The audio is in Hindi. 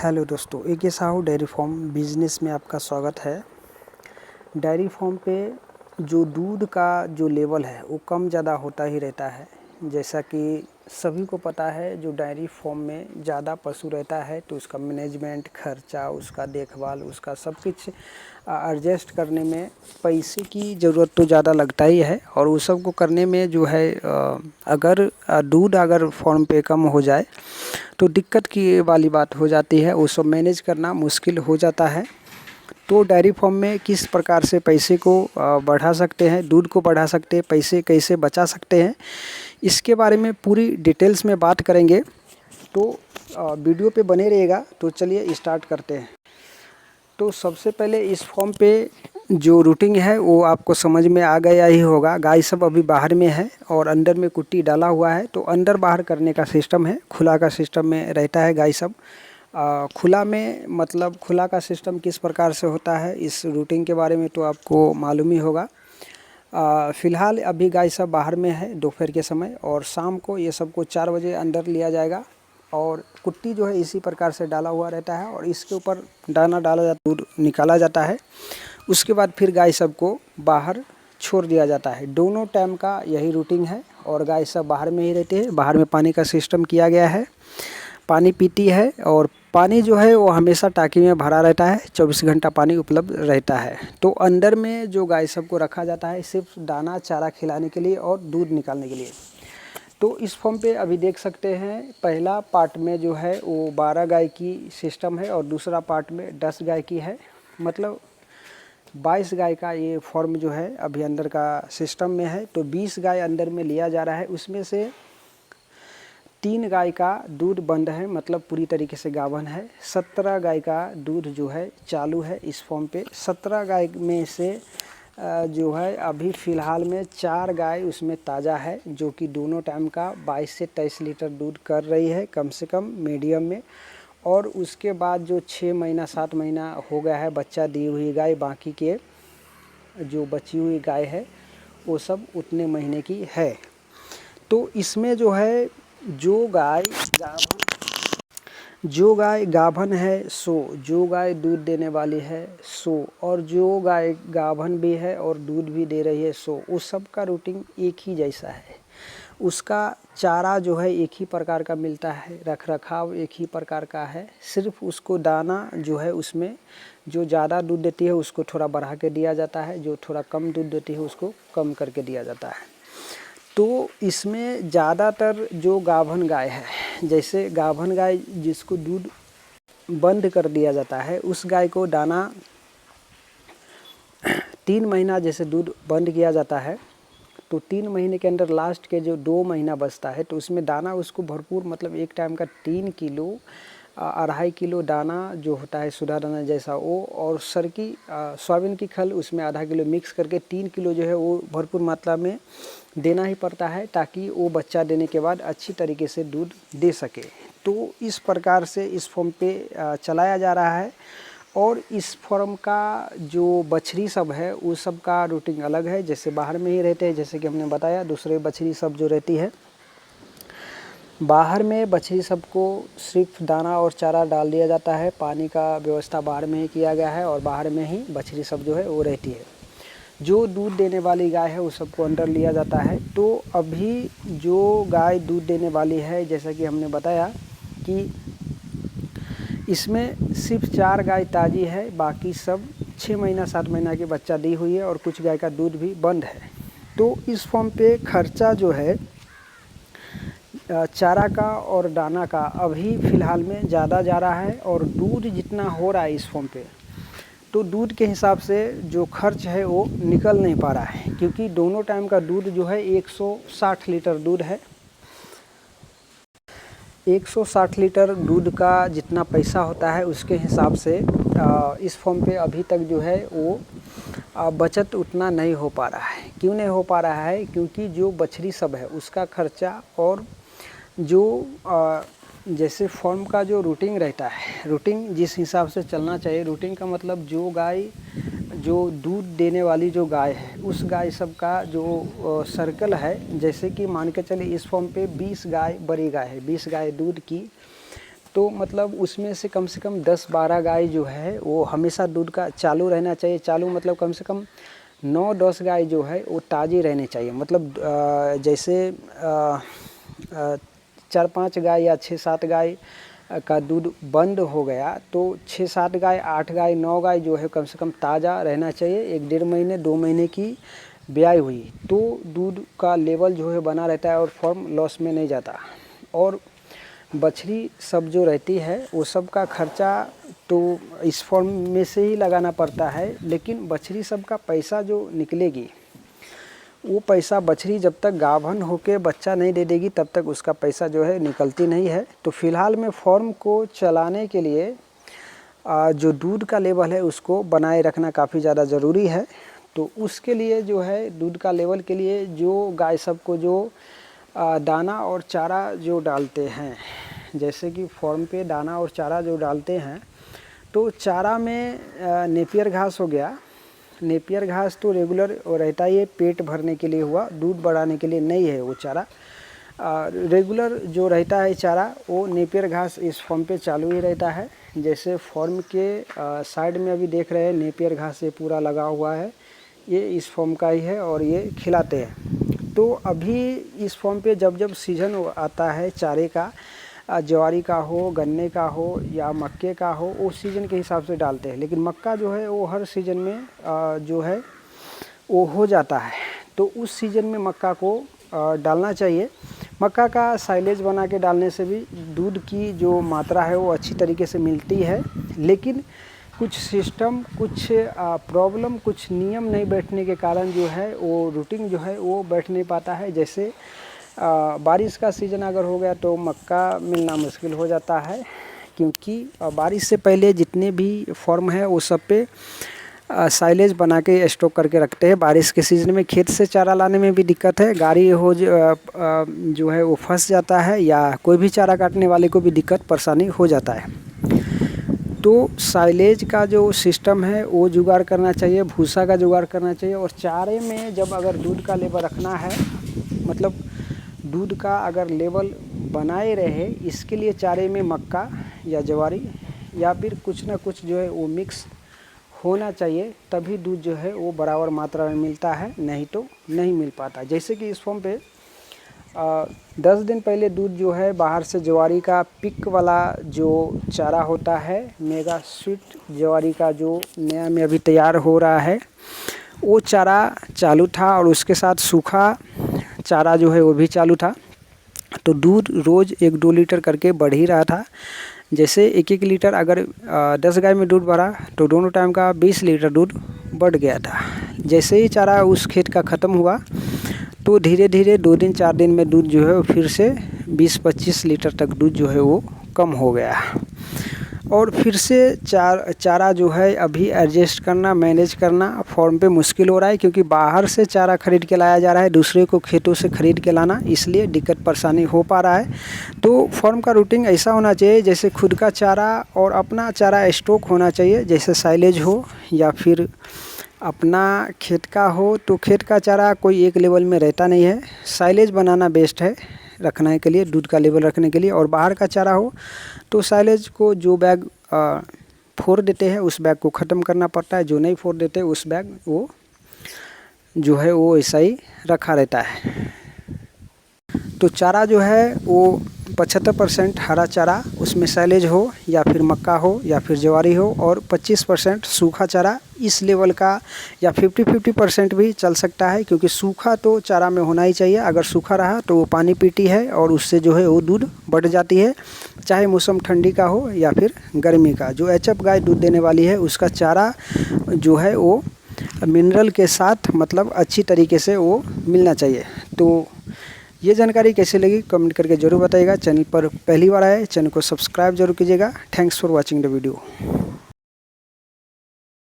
हेलो दोस्तों, AK Sahu dairy farm business में आपका स्वागत है। डेयरी फार्म पे जो दूध का जो लेवल है वो कम ज़्यादा होता ही रहता है। जैसा कि सभी को पता है, जो डेयरी फार्म में ज़्यादा पशु रहता है तो उसका मैनेजमेंट खर्चा, उसका देखभाल, उसका सब कुछ एडजस्ट करने में पैसे की ज़रूरत तो ज़्यादा लगता ही है। और उस सब को करने में जो है अगर दूध अगर फार्म पे कम हो जाए तो दिक्कत की वाली बात हो जाती है, वो सब मैनेज करना मुश्किल हो जाता है। तो डेयरी फार्म में किस प्रकार से पैसे को बढ़ा सकते हैं, दूध को बढ़ा सकते हैं, पैसे कैसे बचा सकते हैं, इसके बारे में पूरी डिटेल्स में बात करेंगे। तो वीडियो पे बने रहिएगा। तो चलिए स्टार्ट करते हैं। तो सबसे पहले इस फॉर्म पे जो रूटिंग है वो आपको समझ में आ गया ही होगा। गाय सब अभी बाहर में है और अंदर में कुट्टी डाला हुआ है, तो अंदर बाहर करने का सिस्टम है, खुला का सिस्टम में रहता है गाय सब। खुला में मतलब खुला का सिस्टम किस प्रकार से होता है, इस रूटिंग के बारे में तो आपको मालूम ही होगा। फ़िलहाल अभी गाय सब बाहर में है दोपहर के समय, और शाम को ये सबको 4 बजे अंदर लिया जाएगा। और कुट्टी जो है इसी प्रकार से डाला हुआ रहता है और इसके ऊपर दाना डाला जाता, दूध निकाला जाता है। उसके बाद फिर गाय सबको बाहर छोड़ दिया जाता है। दोनों टाइम का यही रूटीन है और गाय सब बाहर में ही रहती है। बाहर में पानी का सिस्टम किया गया है, पानी पीती है और पानी जो है वो हमेशा टाँकी में भरा रहता है, 24 घंटा पानी उपलब्ध रहता है। तो अंदर में जो गाय सबको रखा जाता है सिर्फ दाना चारा खिलाने के लिए और दूध निकालने के लिए। तो इस फॉर्म पे अभी देख सकते हैं, पहला पार्ट में जो है वो 12 गाय की सिस्टम है और दूसरा पार्ट में 10 गाय की है। मतलब 22 गाय का ये फॉर्म जो है अभी अंदर का सिस्टम में है। तो 20 गाय अंदर में लिया जा रहा है, उसमें से 3 गाय का दूध बंद है, मतलब पूरी तरीके से गाभन है। 17 गाय का दूध जो है चालू है इस फॉर्म पे। 17 गाय में से जो है अभी फ़िलहाल में 4 गाय उसमें ताज़ा है, जो कि दोनों टाइम का 22 से 23 लीटर दूध कर रही है कम से कम मीडियम में। और उसके बाद जो 6 महीना 7 महीना हो गया है बच्चा दी हुई गाय, बाकी के जो बची हुई गाय है वो सब उतने महीने की है। तो इसमें जो है जो गाय गाभन है 100, जो गाय दूध देने वाली है 100, और जो गाय गाभन भी है और दूध भी दे रही है 100, उस सब का रूटीन एक ही जैसा है। उसका चारा जो है एक ही प्रकार का मिलता है, रख रखाव एक ही प्रकार का है। सिर्फ उसको दाना जो है उसमें जो ज़्यादा दूध देती है उसको थोड़ा बढ़ा के दिया जाता है, जो थोड़ा कम दूध देती है उसको कम करके दिया जाता है। तो इसमें ज़्यादातर जो गाभन गाय है, जैसे गाभन गाय जिसको दूध बंद कर दिया जाता है, उस गाय को दाना 3 महीना जैसे दूध बंद किया जाता है, तो 3 महीने के अंदर लास्ट के जो 2 महीना बचता है तो उसमें दाना उसको भरपूर, मतलब एक टाइम का 3 किलो 2.5 किलो दाना जो होता है सुधा दाना जैसा वो, और सरकी सोयाबीन की खल उसमें आधा किलो मिक्स करके 3 किलो जो है वो भरपूर मात्रा में देना ही पड़ता है, ताकि वो बच्चा देने के बाद अच्छी तरीके से दूध दे सके। तो इस प्रकार से इस फॉर्म पे चलाया जा रहा है। और इस फॉर्म का जो बछड़ी सब है उस सब का रूटीन अलग है, जैसे बाहर में ही रहते हैं, जैसे कि हमने बताया। दूसरे बछड़ी सब जो रहती है बाहर में, बछड़ी सबको सिर्फ दाना और चारा डाल दिया जाता है, पानी का व्यवस्था बाहर में ही किया गया है और बाहर में ही बछड़ी सब जो है वो रहती है। जो दूध देने वाली गाय है उस सबको अंदर लिया जाता है। तो अभी जो गाय दूध देने वाली है, जैसा कि हमने बताया कि इसमें सिर्फ 4 गाय ताज़ी है, बाकी सब 6 महीना 7 महीना के बच्चा दी हुई है और कुछ गाय का दूध भी बंद है। तो इस फॉर्म पे खर्चा जो है चारा का और दाना का अभी फ़िलहाल में ज़्यादा जा रहा है, और दूध जितना हो रहा है इस फॉर्म पे, तो दूध के हिसाब से जो खर्च है वो निकल नहीं पा रहा है, क्योंकि दोनों टाइम का दूध जो है 160 लीटर दूध है। 160 लीटर दूध का जितना पैसा होता है उसके हिसाब से इस फॉर्म पे अभी तक जो है वो बचत उतना नहीं हो पा रहा है। क्यों नहीं हो पा रहा है? क्योंकि जो बछड़ी सब है उसका खर्चा और जो जैसे फॉर्म का जो रूटीन रहता है, रूटीन जिस हिसाब से चलना चाहिए, रूटीन का मतलब जो गाय जो दूध देने वाली जो गाय है उस गाय सब का जो सर्कल है, जैसे कि मान के चलिए इस फॉर्म पे 20 गाय बड़ी गाय है, 20 गाय दूध की, तो मतलब उसमें से कम 10-12 गाय जो है वो हमेशा दूध का चालू रहना चाहिए। चालू मतलब कम से कम 9-10 गाय जो है वो ताज़ी रहनी चाहिए। मतलब जैसे 4-5 गाय या 6-7 गाय का दूध बंद हो गया तो 6-7 गाय, 8 गाय, 9 गाय जो है कम से कम ताज़ा रहना चाहिए। 1-1.5 महीने 2 महीने की ब्याई हुई तो दूध का लेवल जो है बना रहता है और फॉर्म लॉस में नहीं जाता। और बछड़ी सब जो रहती है वो सब का खर्चा तो इस फॉर्म में से ही लगाना पड़ता है, लेकिन बछड़ी सब का पैसा जो निकलेगी वो पैसा बछड़ी जब तक गाभन होके बच्चा नहीं दे देगी तब तक उसका पैसा जो है निकलती नहीं है। तो फिलहाल में फॉर्म को चलाने के लिए जो दूध का लेवल है उसको बनाए रखना काफ़ी ज़्यादा ज़रूरी है। तो उसके लिए जो है दूध का लेवल के लिए जो गाय सबको जो दाना और चारा जो डालते हैं, जैसे कि फॉर्म पे दाना और चारा जो डालते हैं तो चारा में नेपियर घास हो गया। नेपियर घास तो रेगुलर रहता ही है, पेट भरने के लिए हुआ, दूध बढ़ाने के लिए नहीं है वो चारा। रेगुलर जो रहता है चारा वो नेपियर घास इस फॉर्म पे चालू ही रहता है। जैसे फॉर्म के साइड में अभी देख रहे हैं नेपियर घास ये पूरा लगा हुआ है, ये इस फॉर्म का ही है और ये खिलाते हैं। तो अभी इस फॉर्म पे जब जब सीज़न आता है चारे का, ज्वारी का हो, गन्ने का हो या मक्के का हो, वो सीज़न के हिसाब से डालते हैं। लेकिन मक्का जो है वो हर सीज़न में जो है वो हो जाता है, तो उस सीज़न में मक्का को डालना चाहिए। मक्का का साइलेज बना के डालने से भी दूध की जो मात्रा है वो अच्छी तरीके से मिलती है। लेकिन कुछ सिस्टम, कुछ प्रॉब्लम, कुछ नियम नहीं बैठने के कारण जो है वो रूटीन जो है वो बैठ नहीं पाता है। जैसे बारिश का सीज़न अगर हो गया तो मक्का मिलना मुश्किल हो जाता है, क्योंकि बारिश से पहले जितने भी फॉर्म है वो सब पे साइलेज बना के स्टॉक करके रखते हैं। बारिश के सीज़न में खेत से चारा लाने में भी दिक्कत है, गाड़ी हो जो है वो फंस जाता है या कोई भी चारा काटने वाले को भी दिक्कत परेशानी हो जाता है। तो साइलेज का जो सिस्टम है वो जुगाड़ करना चाहिए, भूसा का जुगाड़ करना चाहिए। और चारे में जब अगर दूध का लेवल रखना है, मतलब दूध का अगर लेवल बनाए रहे, इसके लिए चारे में मक्का या ज्वारी या फिर कुछ ना कुछ जो है वो मिक्स होना चाहिए, तभी दूध जो है वो बराबर मात्रा में मिलता है, नहीं तो नहीं मिल पाता। जैसे कि इस फॉर्म पे 10 दिन पहले दूध जो है बाहर से ज्वारी का पिक वाला जो चारा होता है, मेगा स्वीट ज्वारी का जो नया में अभी तैयार हो रहा है, वो चारा चालू था और उसके साथ सूखा चारा जो है वो भी चालू था। तो दूध रोज़ 1-2 लीटर करके बढ़ ही रहा था। जैसे 1-1 लीटर अगर 10 गाय में दूध बढ़ा तो दोनों टाइम का 20 लीटर दूध बढ़ गया था। जैसे ही चारा उस खेत का ख़त्म हुआ तो धीरे धीरे 2 दिन 4 दिन में दूध जो है फिर से 20-25 लीटर तक दूध जो है वो कम हो गया। और फिर से चारा जो है अभी एडजस्ट करना, मैनेज करना फॉर्म पे मुश्किल हो रहा है, क्योंकि बाहर से चारा खरीद के लाया जा रहा है, दूसरे को खेतों से खरीद के लाना, इसलिए दिक्कत परेशानी हो पा रहा है। तो फॉर्म का रूटीन ऐसा होना चाहिए जैसे खुद का चारा और अपना चारा स्टॉक होना चाहिए, जैसे साइलेज हो या फिर अपना खेत का हो। तो खेत का चारा कोई एक लेवल में रहता नहीं है, साइलेज बनाना बेस्ट है रखने के लिए, दूध का लेवल रखने के लिए। और बाहर का चारा हो तो साइलेज को जो बैग फोड़ देते हैं उस बैग को ख़त्म करना पड़ता है, जो नहीं फोड़ देते उस बैग वो जो है वो ऐसा ही रखा रहता है। तो चारा जो है वो 75% हरा चारा, उसमें साइलेज हो या फिर मक्का हो या फिर ज्वारी हो, और 25% सूखा चारा इस लेवल का, या 50-50% भी चल सकता है, क्योंकि सूखा तो चारा में होना ही चाहिए। अगर सूखा रहा तो वो पानी पीती है और उससे जो है वो दूध बढ़ जाती है, चाहे मौसम ठंडी का हो या फिर गर्मी का। जो एचएफ गाय दूध देने वाली है उसका चारा जो है वो मिनरल के साथ मतलब अच्छी तरीके से वो मिलना चाहिए। तो ये जानकारी कैसी लगी कमेंट करके ज़रूर बताइएगा। चैनल पर पहली बार आए चैनल को सब्सक्राइब जरूर कीजिएगा। Thanks for watching the video.